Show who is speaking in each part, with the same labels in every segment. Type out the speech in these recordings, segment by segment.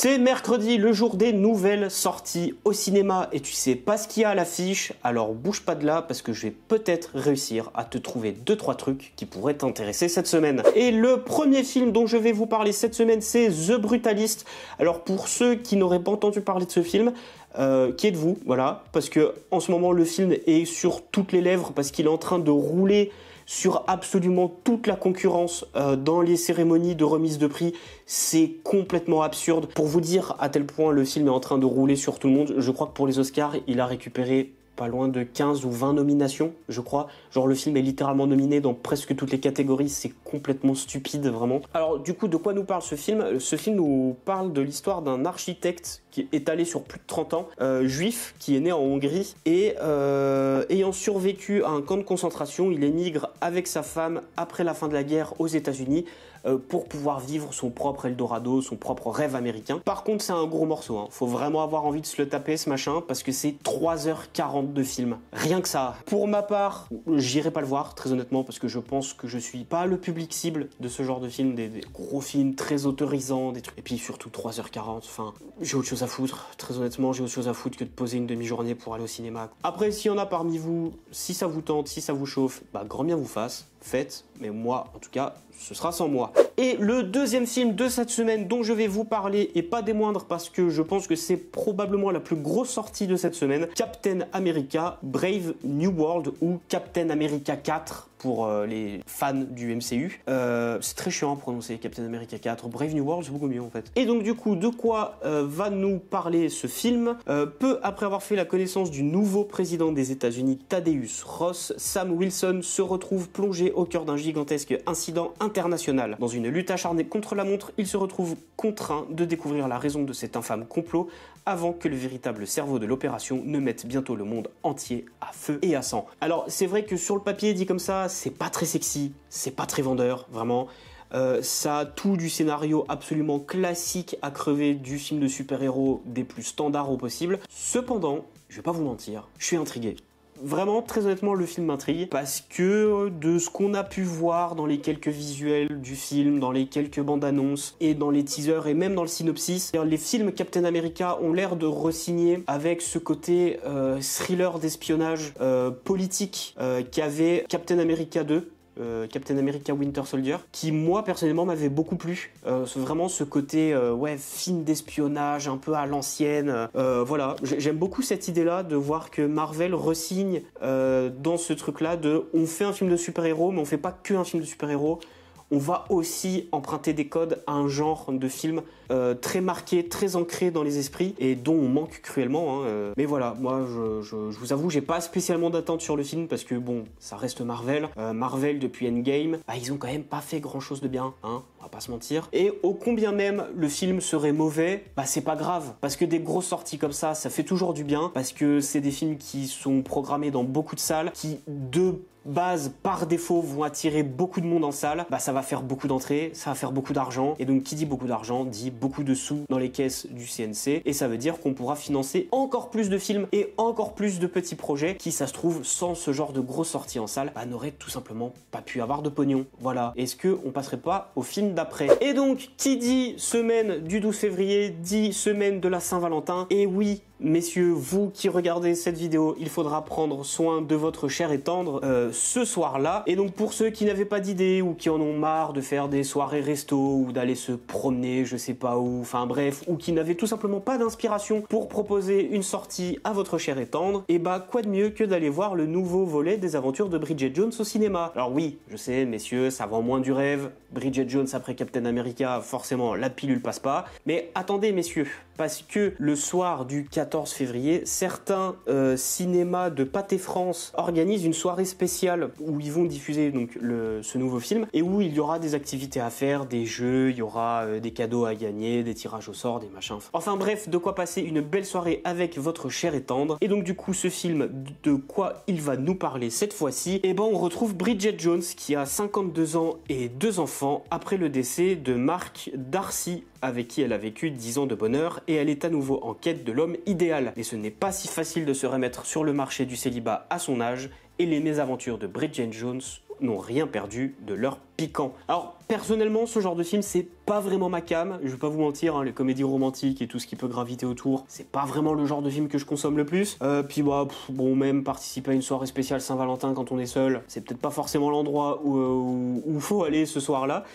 Speaker 1: C'est mercredi, le jour des nouvelles sorties au cinéma et tu sais pas ce qu'il y a à l'affiche, alors bouge pas de là parce que je vais peut-être réussir à te trouver 2-3 trucs qui pourraient t'intéresser cette semaine. Et le premier film dont je vais vous parler cette semaine, c'est The Brutalist. Alors pour ceux qui n'auraient pas entendu parler de ce film, qui êtes-vous? Voilà, parce que en ce moment le film est sur toutes les lèvres parce qu'il est en train de rouler sur absolument toute la concurrence dans les cérémonies de remise de prix. C'est complètement absurde. Pour vous dire à tel point le film est en train de rouler sur tout le monde, je crois que pour les Oscars, il a récupéré pas loin de 15 ou 20 nominations, je crois. Genre le film est littéralement nominé dans presque toutes les catégories, c'est complètement stupide, vraiment. Alors du coup, de quoi nous parle ce film? Ce film nous parle de l'histoire d'un architecte qui est étalé sur plus de 30 ans, juif, qui est né en Hongrie, et ayant survécu à un camp de concentration, il émigre avec sa femme après la fin de la guerre aux États-Unis, pour pouvoir vivre son propre Eldorado, son propre rêve américain. Par contre, c'est un gros morceau, hein. Faut vraiment avoir envie de se le taper, ce machin, parce que c'est 3h40 de film. Rien que ça. Pour ma part, j'irai pas le voir, très honnêtement, parce que je pense que je suis pas le public cible de ce genre de film, des gros films très autorisants, des trucs. Et puis surtout 3h40, enfin, j'ai autre chose à foutre. Très honnêtement, j'ai autre chose à foutre que de poser une demi-journée pour aller au cinéma. Après, s'il y en a parmi vous, si ça vous tente, si ça vous chauffe, bah grand bien vous fasse. Faites, mais moi, en tout cas, ce sera sans moi. Et le deuxième film de cette semaine dont je vais vous parler, et pas des moindres parce que je pense que c'est probablement la plus grosse sortie de cette semaine, Captain America Brave New World, ou Captain America 4 pour les fans du MCU. C'est très chiant à prononcer, Captain America 4. Brave New World, c'est beaucoup mieux en fait. Et donc du coup, de quoi va nous parler ce film? Peu après avoir fait la connaissance du nouveau président des États-Unis, Thaddeus Ross, Sam Wilson se retrouve plongé au cœur d'un gigantesque incident international. Dans une lutte acharnée contre la montre, il se retrouve contraint de découvrir la raison de cet infâme complot avant que le véritable cerveau de l'opération ne mette bientôt le monde entier à feu et à sang. Alors c'est vrai que sur le papier dit comme ça, c'est pas très sexy, c'est pas très vendeur, vraiment. Ça a tout du scénario absolument classique à crever du film de super-héros des plus standards au possible. Cependant, je vais pas vous mentir, je suis intrigué. Vraiment, très honnêtement, le film m'intrigue parce que de ce qu'on a pu voir dans les quelques visuels du film, dans les quelques bandes annonces et dans les teasers et même dans le synopsis, les films Captain America ont l'air de re-signer avec ce côté thriller d'espionnage politique qu'avait Captain America 2. Captain America Winter Soldier, qui moi personnellement m'avait beaucoup plu. Vraiment ce côté ouais, film d'espionnage un peu à l'ancienne. Voilà, j'aime beaucoup cette idée là de voir que Marvel re-signe dans ce truc là de on fait un film de super-héros mais on fait pas que un film de super-héros. On va aussi emprunter des codes à un genre de film très marqué, très ancré dans les esprits et dont on manque cruellement. Hein. Mais voilà, moi je vous avoue, j'ai pas spécialement d'attente sur le film parce que bon, ça reste Marvel. Marvel depuis Endgame, bah, ils ont quand même pas fait grand chose de bien, hein, on va pas se mentir. Et au combien même le film serait mauvais, bah c'est pas grave parce que des grosses sorties comme ça fait toujours du bien parce que c'est des films qui sont programmés dans beaucoup de salles, qui de base par défaut vont attirer beaucoup de monde en salle, bah ça va faire beaucoup d'entrées, ça va faire beaucoup d'argent et donc qui dit beaucoup d'argent dit beaucoup de sous dans les caisses du CNC et ça veut dire qu'on pourra financer encore plus de films et encore plus de petits projets qui, ça se trouve, sans ce genre de grosses sorties en salle, bah, n'auraient tout simplement pas pu avoir de pognon. Voilà. Est-ce qu'on passerait pas au film d'après? Et donc, qui dit semaine du 12 février dit semaine de la Saint-Valentin. Et oui, messieurs, vous qui regardez cette vidéo, il faudra prendre soin de votre cher et tendre ce soir-là. Et donc pour ceux qui n'avaient pas d'idée ou qui en ont marre de faire des soirées resto ou d'aller se promener, je sais pas où, enfin bref, ou qui n'avaient tout simplement pas d'inspiration pour proposer une sortie à votre cher et tendre, et bah quoi de mieux que d'aller voir le nouveau volet des aventures de Bridget Jones au cinéma. Alors oui, je sais, messieurs, ça vend moins du rêve. Bridget Jones après Captain America, forcément la pilule passe pas. Mais attendez, messieurs, parce que le soir du 14 février, certains cinémas de Pathé France organisent une soirée spéciale où ils vont diffuser donc ce nouveau film et où il y aura des activités à faire, des jeux, il y aura des cadeaux à gagner, des tirages au sort, des machins. Enfin bref, de quoi passer une belle soirée avec votre cher et tendre. Et donc du coup, ce film, de quoi il va nous parler cette fois-ci? Et ben on retrouve Bridget Jones qui a 52 ans et 2 enfants après le décès de Mark Darcy, avec qui elle a vécu 10 ans de bonheur, et elle est à nouveau en quête de l'homme idéal. Et ce n'est pas si facile de se remettre sur le marché du célibat à son âge, et les mésaventures de Bridget Jones n'ont rien perdu de leur piquant. Alors personnellement, ce genre de film, c'est pas vraiment ma cam, je vais pas vous mentir, hein, les comédies romantiques et tout ce qui peut graviter autour, c'est pas vraiment le genre de film que je consomme le plus. Puis bah, bon, même participer à une soirée spéciale Saint-Valentin quand on est seul, c'est peut-être pas forcément l'endroit où faut aller ce soir-là.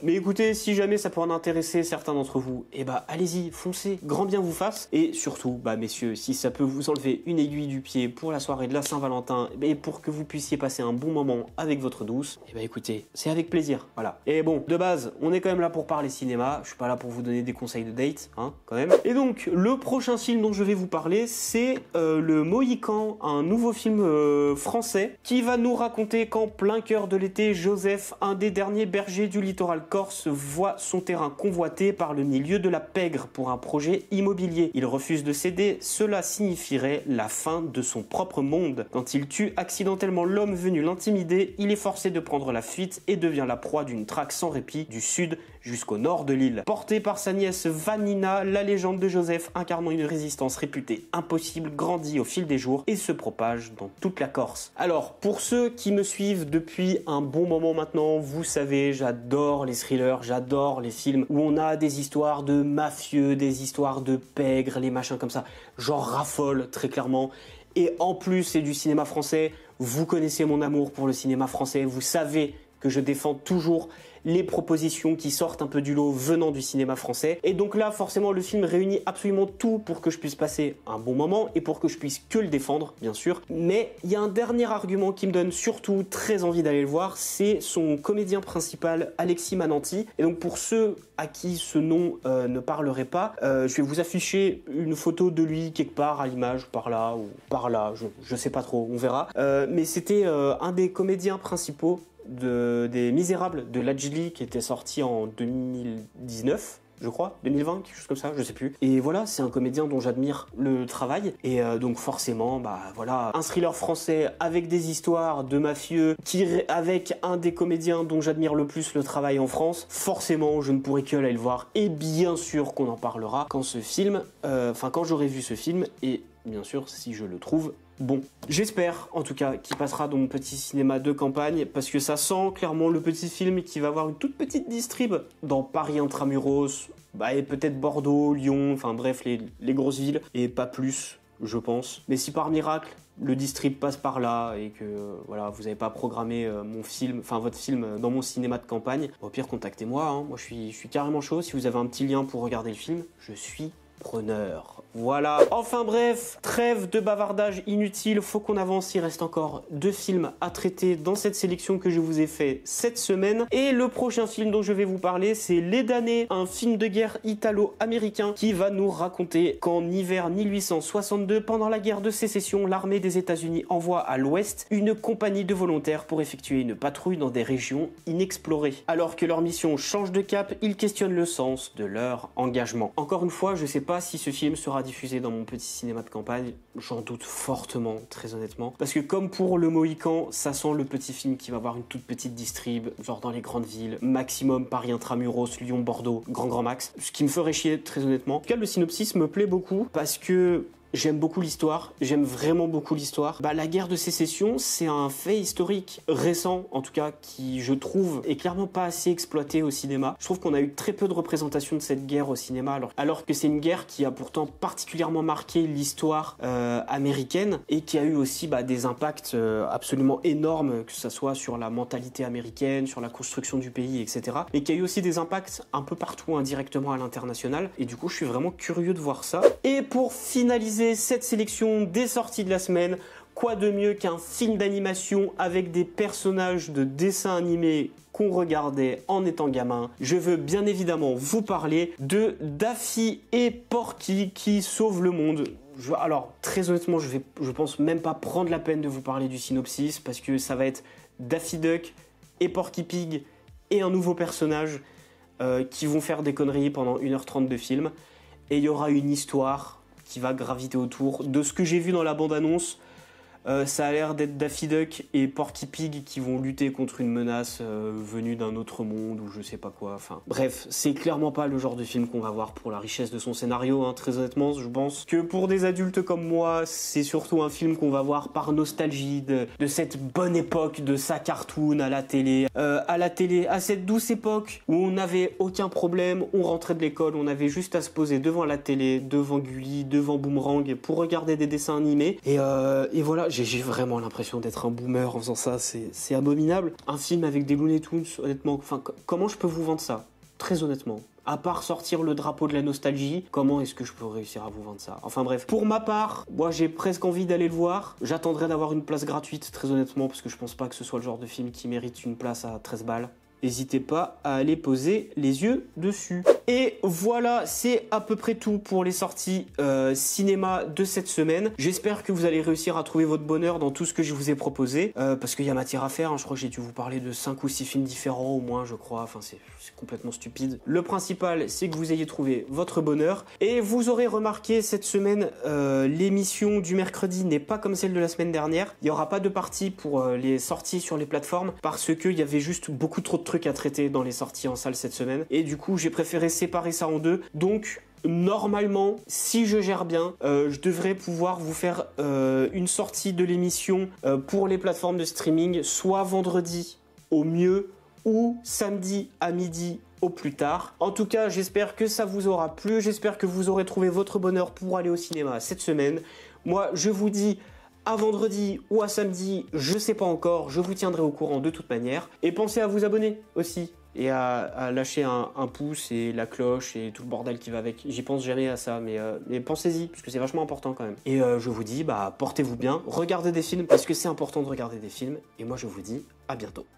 Speaker 1: Mais écoutez, si jamais ça pourrait en intéresser certains d'entre vous, eh bah allez-y, foncez, grand bien vous fasse. Et surtout, bah messieurs, si ça peut vous enlever une aiguille du pied pour la soirée de la Saint-Valentin et pour que vous puissiez passer un bon moment avec votre douce, eh bah écoutez, c'est avec plaisir, voilà. Et bon, de base, on est quand même là pour parler cinéma, je suis pas là pour vous donner des conseils de date, hein, quand même. Et donc, le prochain film dont je vais vous parler, c'est Le Mohican, un nouveau film français qui va nous raconter qu'en plein cœur de l'été, Joseph, un des derniers bergers du littoral corse, voit son terrain convoité par le milieu de la pègre pour un projet immobilier. Il refuse de céder, cela signifierait la fin de son propre monde. Quand il tue accidentellement l'homme venu l'intimider, il est forcé de prendre la fuite et devient la proie d'une traque sans répit du sud jusqu'au nord de l'île. Porté par sa nièce Vanina, la légende de Joseph incarnant une résistance réputée impossible grandit au fil des jours et se propage dans toute la Corse. Alors, pour ceux qui me suivent depuis un bon moment maintenant, vous savez, j'adore les thrillers, j'adore les films où on a des histoires de mafieux, des histoires de pègres, les machins comme ça. J'en raffole très clairement. Et en plus, c'est du cinéma français. Vous connaissez mon amour pour le cinéma français. Vous savez que je défends toujours les propositions qui sortent un peu du lot venant du cinéma français. Et donc là, forcément, le film réunit absolument tout pour que je puisse passer un bon moment et pour que je puisse que le défendre, bien sûr. Mais il y a un dernier argument qui me donne surtout très envie d'aller le voir, c'est son comédien principal, Alexis Mananti. Et donc pour ceux à qui ce nom ne parlerait pas, je vais vous afficher une photo de lui quelque part à l'image, par là ou par là, je sais pas trop, on verra. Mais c'était un des comédiens principaux des Misérables de Lajli qui était sorti en 2019 je crois, 2020, quelque chose comme ça, je sais plus. Et voilà, c'est un comédien dont j'admire le travail. Et donc forcément, bah voilà, un thriller français avec des histoires de mafieux, avec un des comédiens dont j'admire le plus le travail en France, forcément, je ne pourrais que aller le voir. Et bien sûr qu'on en parlera quand ce film, quand j'aurai vu ce film, et bien sûr si je le trouve bon. J'espère en tout cas qu'il passera dans mon petit cinéma de campagne parce que ça sent clairement le petit film qui va avoir une toute petite distrib dans Paris Intramuros, et peut-être Bordeaux, Lyon, enfin bref les grosses villes et pas plus je pense. Mais si par miracle le distrib passe par là et que voilà vous n'avez pas programmé votre film dans mon cinéma de campagne, au pire contactez-moi, hein. Moi je suis carrément chaud. Si vous avez un petit lien pour regarder le film, je suis preneur. Voilà. Enfin bref, trêve de bavardage inutile, faut qu'on avance, il reste encore 2 films à traiter dans cette sélection que je vous ai fait cette semaine. Et le prochain film dont je vais vous parler, c'est Les Damnés, un film de guerre italo-américain qui va nous raconter qu'en hiver 1862, pendant la guerre de sécession, l'armée des États-Unis envoie à l'ouest une compagnie de volontaires pour effectuer une patrouille dans des régions inexplorées. Alors que leur mission change de cap, ils questionnent le sens de leur engagement. Encore une fois, je sais pas si ce film sera diffusé dans mon petit cinéma de campagne, j'en doute fortement, très honnêtement. Parce que comme pour Le Mohican, ça sent le petit film qui va avoir une toute petite distrib, genre dans les grandes villes, maximum Paris Intramuros, Lyon, Bordeaux, grand max. Ce qui me ferait chier, très honnêtement. En tout cas, le synopsis me plaît beaucoup parce que j'aime beaucoup l'histoire, j'aime vraiment beaucoup l'histoire. La guerre de sécession, c'est un fait historique récent, en tout cas, qui, je trouve, est clairement pas assez exploité au cinéma. Je trouve qu'on a eu très peu de représentation de cette guerre au cinéma, alors que c'est une guerre qui a pourtant particulièrement marqué l'histoire américaine et qui a eu aussi des impacts absolument énormes, que ce soit sur la mentalité américaine, sur la construction du pays, etc. Mais qui a eu aussi des impacts un peu partout indirectement à l'international. Et du coup, je suis vraiment curieux de voir ça. Et pour finaliser cette sélection des sorties de la semaine, quoi de mieux qu'un film d'animation avec des personnages de dessins animés qu'on regardait en étant gamin. Je veux bien évidemment vous parler de Daffy et Porky qui sauvent le monde. Alors très honnêtement, je pense même pas prendre la peine de vous parler du synopsis parce que ça va être Daffy Duck et Porky Pig et un nouveau personnage qui vont faire des conneries pendant 1h30 de film. Et il y aura une histoire qui va graviter autour. De ce que j'ai vu dans la bande-annonce, Ça a l'air d'être Daffy Duck et Porky Pig qui vont lutter contre une menace venue d'un autre monde ou je sais pas quoi. Enfin, bref, c'est clairement pas le genre de film qu'on va voir pour la richesse de son scénario. Hein. Très honnêtement, je pense que pour des adultes comme moi, c'est surtout un film qu'on va voir par nostalgie de cette bonne époque de sa cartoon à la télé, à cette douce époque où on n'avait aucun problème, on rentrait de l'école, on avait juste à se poser devant la télé, devant Gulli, devant Boomerang pour regarder des dessins animés. Et voilà, j'ai vraiment l'impression d'être un boomer en faisant ça, c'est abominable. Un film avec des Looney Tunes, honnêtement, enfin, comment je peux vous vendre ça ? Très honnêtement. À part sortir le drapeau de la nostalgie, comment est-ce que je peux réussir à vous vendre ça? Enfin bref, pour ma part, moi j'ai presque envie d'aller le voir. J'attendrai d'avoir une place gratuite, très honnêtement, parce que je pense pas que ce soit le genre de film qui mérite une place à 13 balles. N'hésitez pas à aller poser les yeux dessus. Et voilà, c'est à peu près tout pour les sorties cinéma de cette semaine. J'espère que vous allez réussir à trouver votre bonheur dans tout ce que je vous ai proposé. Parce qu'il y a matière à faire, hein. Je crois que j'ai dû vous parler de 5 ou 6 films différents au moins, je crois. Enfin, c'est complètement stupide. Le principal, c'est que vous ayez trouvé votre bonheur. Et vous aurez remarqué cette semaine, l'émission du mercredi n'est pas comme celle de la semaine dernière. Il n'y aura pas de partie pour les sorties sur les plateformes parce qu'il y avait juste beaucoup trop de trucs à traiter dans les sorties en salle cette semaine. Et du coup, j'ai préféré séparer ça en deux. Donc, normalement, si je gère bien, je devrais pouvoir vous faire une sortie de l'émission pour les plateformes de streaming, soit vendredi au mieux, ou samedi à midi au plus tard. En tout cas, j'espère que ça vous aura plu. J'espère que vous aurez trouvé votre bonheur pour aller au cinéma cette semaine. Moi, je vous dis à vendredi ou à samedi, je sais pas encore, je vous tiendrai au courant de toute manière. Et pensez à vous abonner aussi. Et à lâcher un pouce et la cloche et tout le bordel qui va avec. J'y pense jamais à ça, mais pensez-y, parce que c'est vachement important quand même. Et je vous dis, portez-vous bien, regardez des films, parce que c'est important de regarder des films. Et moi je vous dis à bientôt.